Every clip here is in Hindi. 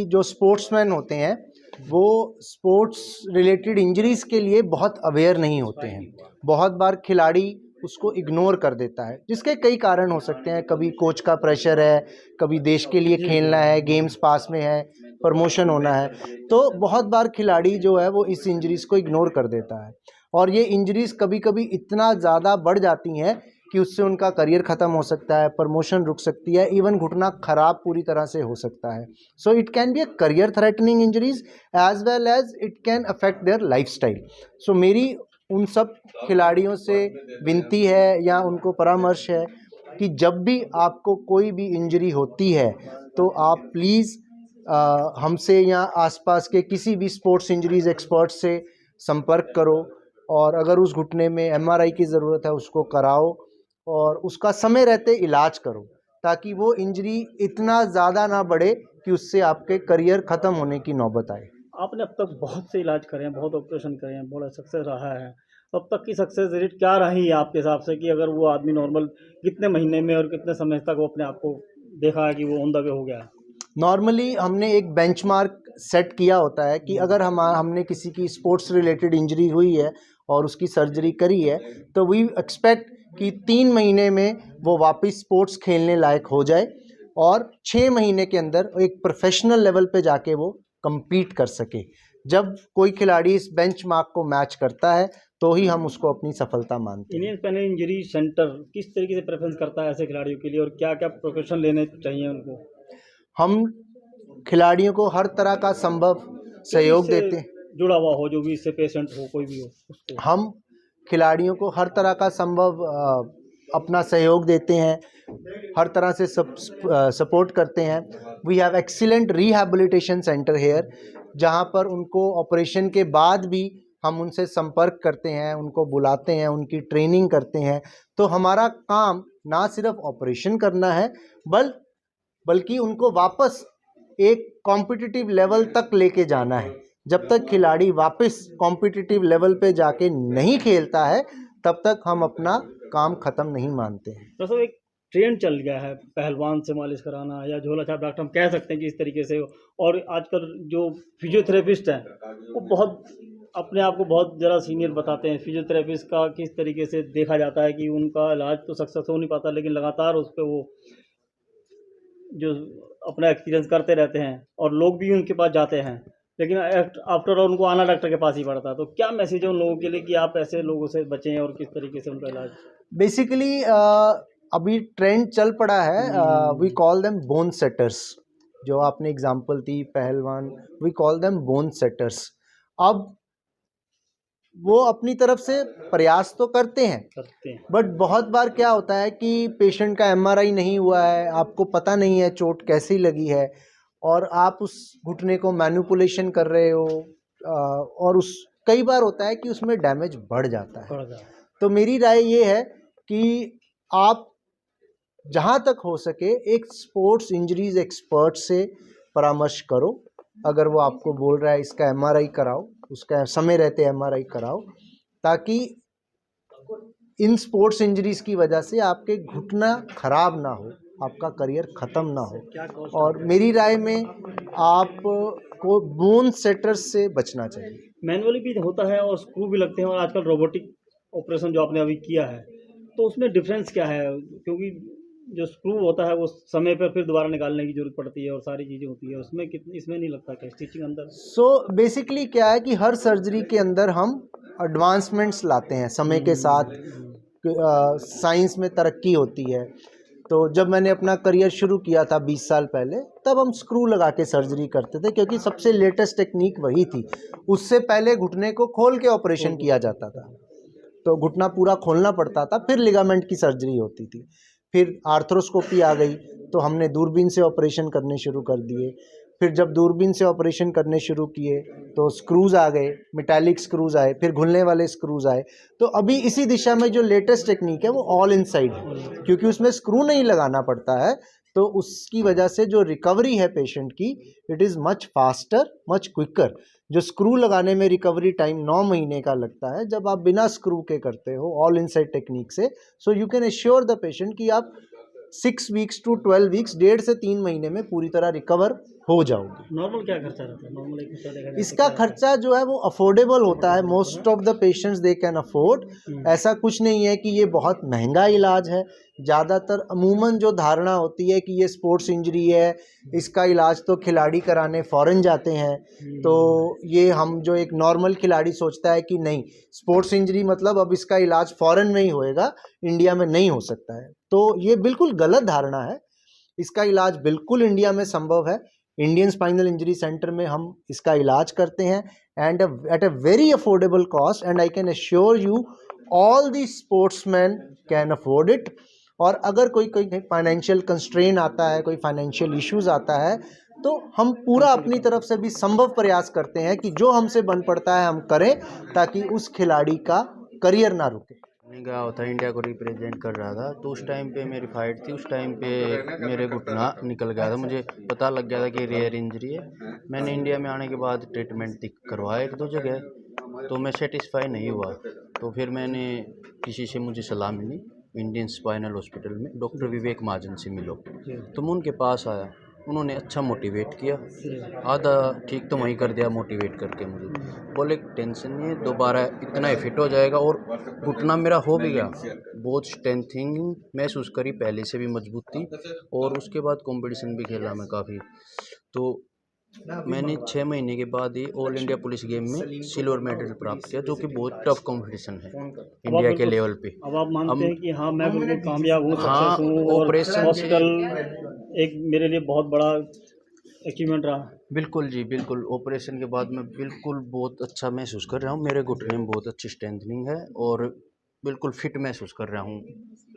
जो स्पोर्ट्समैन होते हैं वो स्पोर्ट्स रिलेटेड इंजरीज के लिए बहुत अवेयर नहीं होते हैं। बहुत बार खिलाड़ी उसको इग्नोर कर देता है, जिसके कई कारण हो सकते हैं। कभी कोच का प्रेशर है, कभी देश के लिए खेलना है, गेम्स पास में है, प्रमोशन होना है। तो बहुत बार खिलाड़ी जो है वो इस इंजरीज को इग्नोर कर देता है, और ये इंजरीज कभी कभी इतना ज़्यादा बढ़ जाती हैं कि उससे उनका करियर ख़त्म हो सकता है, प्रमोशन रुक सकती है, इवन घुटना खराब पूरी तरह से हो सकता है। So it can be a career threatening injuries as well as it can affect their lifestyle. So मेरी उन सब खिलाड़ियों से विनती है या उनको परामर्श है कि जब भी आपको कोई भी इंजरी होती है तो आप प्लीज़ हमसे या आसपास के किसी भी स्पोर्ट्स इंजरीज एक्सपर्ट से संपर्क करो, और अगर उस घुटने में एमआरआई की ज़रूरत है उसको कराओ, और उसका समय रहते इलाज करो, ताकि वो इंजरी इतना ज़्यादा ना बढ़े कि उससे आपके करियर ख़त्म होने की नौबत आए। आपने अब तक बहुत से इलाज करे हैं, बहुत ऑपरेशन करे हैं, बड़ा सक्सेस रहा है। अब तक की सक्सेस रेट क्या रही है आपके हिसाब से, कि अगर वो आदमी नॉर्मल कितने महीने में और कितने समय तक वो अपने आप को देखा है कि वो ऑन द वे हो गया है? नॉर्मली हमने एक बेंचमार्क सेट किया होता है कि अगर हमने किसी की स्पोर्ट्स रिलेटेड इंजरी हुई है और उसकी सर्जरी करी है, तो वी एक्सपेक्ट कि 3 महीने में वो वापस स्पोर्ट्स खेलने लायक हो जाए, और 6 महीने के अंदर एक प्रोफेशनल लेवल पे जाके वो compete कर सके। जब कोई खिलाड़ी इस बेंचमार्क को मैच करता है तो ही हम उसको अपनी सफलता मानते हैं। इंडियन स्पाइनल इंजरी सेंटर किस तरीके से प्रेफरेंस करता है ऐसे खिलाड़ियों के लिए, और क्या क्या प्रिकॉशन लेने चाहिए उनको? हम खिलाड़ियों को हर तरह का संभव जो भी सहयोग इससे देते हैं। जुड़ा हुआ हो, जो भी इससे पेशेंट हो, कोई भी हो उसको। हम खिलाड़ियों को हर तरह का संभव अपना सहयोग देते हैं, हर तरह से सपोर्ट करते हैं। We have excellent rehabilitation centre here, जहां पर उनको ऑपरेशन के बाद भी हम उनसे संपर्क करते हैं, उनको बुलाते हैं, उनकी ट्रेनिंग करते हैं। तो हमारा काम ना सिर्फ ऑपरेशन करना है, बल्कि उनको वापस एक कॉम्पिटिटिव लेवल तक लेके जाना है। जब तक खिलाड़ी वापस कॉम्पिटिटिव लेवल पे जाके नहीं खेलता है, तब तक हम अपना काम खत्म नहीं मानते हैं। तो सब एक ट्रेंड चल गया है पहलवान से मालिश कराना, या झोला छाप डॉक्टर हम कह सकते हैं कि इस तरीके से। और आजकल जो फिजियोथेरेपिस्ट हैं वो बहुत अपने आप को बहुत ज़्यादा सीनियर बताते हैं। फिजियोथेरेपिस्ट का किस तरीके से देखा जाता है कि उनका इलाज तो सक्सेस हो नहीं पाता, लेकिन लगातार उस पर वो जो अपना एक्सपीरियंस करते रहते हैं, और लोग भी उनके पास जाते हैं, लेकिन आफ्टर ऑल उनको आना डॉक्टर के पास ही पड़ता है। तो क्या मैसेज है उन लोगों के लिए कि आप ऐसे लोगों से बचें, और किस तरीके से उनका इलाज? बेसिकली अभी ट्रेंड चल पड़ा है, we call them bone setters. जो आपने एग्जांपल दी पहलवान, we call them bone setters. अब वो अपनी तरफ से प्रयास तो करते हैं, बट बहुत बार क्या होता है कि पेशेंट का एमआरआई नहीं हुआ है, आपको पता नहीं है चोट कैसी लगी है, और आप उस घुटने को मैनिपुलेशन कर रहे हो, और उस कई बार होता है कि उसमें डैमेज बढ़ जाता है। तो मेरी राय ये है कि आप जहाँ तक हो सके एक स्पोर्ट्स इंजरीज एक्सपर्ट से परामर्श करो। अगर वो आपको बोल रहा है इसका एमआरआई कराओ, उसका समय रहते एमआरआई कराओ, ताकि इन स्पोर्ट्स इंजरीज की वजह से आपके घुटना खराब ना हो, आपका करियर ख़त्म ना हो। और मेरी राय में आपको बोन सेटर्स से बचना चाहिए। मैनुअली भी होता है और स्क्रू भी लगते हैं, और आजकल रोबोटिक ऑपरेशन जो आपने अभी किया है, तो उसमें डिफरेंस क्या है? क्योंकि जो स्क्रू होता है वो समय पर फिर दोबारा निकालने की जरूरत पड़ती है, और सारी चीज़ें होती है उसमें, कितनी इसमें नहीं लगता क्या स्टिचिंग अंदर? सो बेसिकली क्या है कि हर सर्जरी के अंदर हम एडवांसमेंट्स लाते हैं समय के साथ। साइंस में तरक्की होती है। तो जब मैंने अपना करियर शुरू किया था 20 साल पहले, तब हम स्क्रू लगा के सर्जरी करते थे, क्योंकि सबसे लेटेस्ट टेक्निक वही थी। उससे पहले घुटने को खोल के ऑपरेशन किया जाता था, तो घुटना पूरा खोलना पड़ता था, फिर लिगामेंट की सर्जरी होती थी। फिर आर्थ्रोस्कोपी आ गई, तो हमने दूरबीन से ऑपरेशन करने शुरू कर दिए। फिर जब दूरबीन से ऑपरेशन करने शुरू किए तो स्क्रूज आ गए, मेटालिक स्क्रूज आए, फिर घुलने वाले स्क्रूज आए। तो अभी इसी दिशा में जो लेटेस्ट टेक्निक है वो ऑल इनसाइड है, क्योंकि उसमें स्क्रू नहीं लगाना पड़ता है। तो उसकी वजह से जो रिकवरी है पेशेंट की, it is much faster, much quicker. जो स्क्रू लगाने में रिकवरी टाइम 9 महीने का लगता है, जब आप बिना स्क्रू के करते हो ऑल इनसाइड टेक्निक से, so you can assure the patient कि आप 6 वीक्स टू 12 वीक्स, 1.5 से 3 महीने में पूरी तरह रिकवर हो जाओगी। नॉर्मल क्या खर्चा रहता है? नॉर्मल एक खर्चा देखा जाए तो इसका क्या रहता है? खर्चा जो है वो अफोर्डेबल होता है, most of the patients they can afford. ऐसा कुछ नहीं है कि ये बहुत महंगा इलाज है। ज़्यादातर अमूमन जो धारणा होती है कि ये स्पोर्ट्स इंजरी है, इसका इलाज तो खिलाड़ी कराने फ़ॉरेन जाते हैं, तो ये हम जो एक नॉर्मल खिलाड़ी सोचता है कि नहीं, स्पोर्ट्स इंजरी मतलब अब इसका इलाज फ़ॉरेन में ही होएगा, इंडिया में नहीं हो सकता है। तो ये बिल्कुल गलत धारणा है। इसका इलाज बिल्कुल इंडिया में संभव है। इंडियन स्पाइनल इंजरी सेंटर में हम इसका इलाज करते हैं and at a very affordable cost, and I can assure you all the sportsman can afford it. और अगर कोई कोई फाइनेंशियल कंस्ट्रेन आता है, कोई फाइनेंशियल इश्यूज आता है, तो हम पूरा अपनी तरफ से भी संभव प्रयास करते हैं कि जो हमसे बन पड़ता है हम करें, ताकि उस खिलाड़ी का करियर ना रुके। नहीं गया होता, इंडिया को रिप्रेजेंट कर रहा था, तो उस टाइम पे मेरी फाइट थी। उस टाइम पे मेरे घुटना निकल गया था, मुझे पता लग गया था कि रेयर इंजरी है। मैंने इंडिया में आने के बाद ट्रीटमेंट करवाया 1-2 जगह, तो मैं सेटिस्फाई नहीं हुआ। तो फिर मैंने किसी से मुझे सलाह मिली, इंडियन स्पाइनल हॉस्पिटल में डॉक्टर विवेक महाजन से मिलो, तो मैं उनके पास आया। उन्होंने अच्छा मोटिवेट किया, आधा ठीक तो वहीं कर दिया मोटिवेट करके मुझे। बोले टेंशन नहीं है, दोबारा इतना ही फिट हो जाएगा। और घुटना मेरा हो भी गया, बहुत स्ट्रेंथिंग महसूस करी, पहले से भी मजबूत थी। और उसके बाद कंपटीशन भी खेला मैं काफ़ी। तो मैंने 6 महीने के बाद ही ऑल इंडिया पुलिस गेम में सिल्वर मेडल प्राप्त किया, जो कि बहुत टफ कंपटीशन है अब आप इंडिया के बिल्कुल लेवल पे। अब आप मानते अब हैं कि हाँ, मैं बिल्कुल कामयाब हूँ, हाँ, सक्सेस हूँ और ऑपरेशन हॉस्पिटल से एक मेरे लिए बहुत बड़ा अचीवमेंट रहा। बिल्कुल जी, बिल्कुल। ऑपरेशन के बाद मैं बिल्कुल बहुत अच्छा महसूस कर रहा हूँ। मेरे घुटने में बहुत अच्छी स्ट्रेंथनिंग है और बिल्कुल फिट महसूस कर रहा हूँ।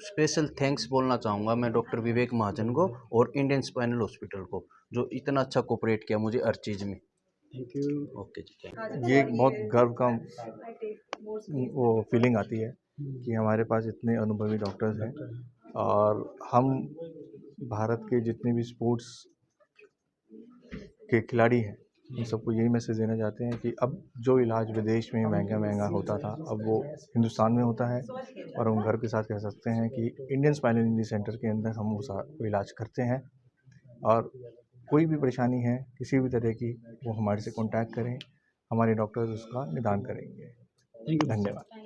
स्पेशल थैंक्स बोलना चाहूँगा मैं डॉक्टर विवेक महाजन को और इंडियन स्पाइनल हॉस्पिटल को, जो इतना अच्छा कोऑपरेट किया मुझे हर चीज़ में। Thank you. Okay ji, thank ये एक बहुत गर्व का वो फीलिंग आती है कि हमारे पास इतने अनुभवी डॉक्टर्स हैं, और हम भारत के जितने भी स्पोर्ट्स के खिलाड़ी हैं उन सबको यही मैसेज देना चाहते हैं कि अब जो इलाज विदेश में महंगा महंगा होता था, अब वो हिंदुस्तान में होता है। और हम गर्व के साथ कह सकते हैं कि इंडियन स्पाइनल इंजरी सेंटर के अंदर हम वो इलाज करते हैं। और कोई भी परेशानी है किसी भी तरह की, वो हमारे से कांटेक्ट करें, हमारे डॉक्टर्स उसका निदान करेंगे। Thank you. धन्यवाद।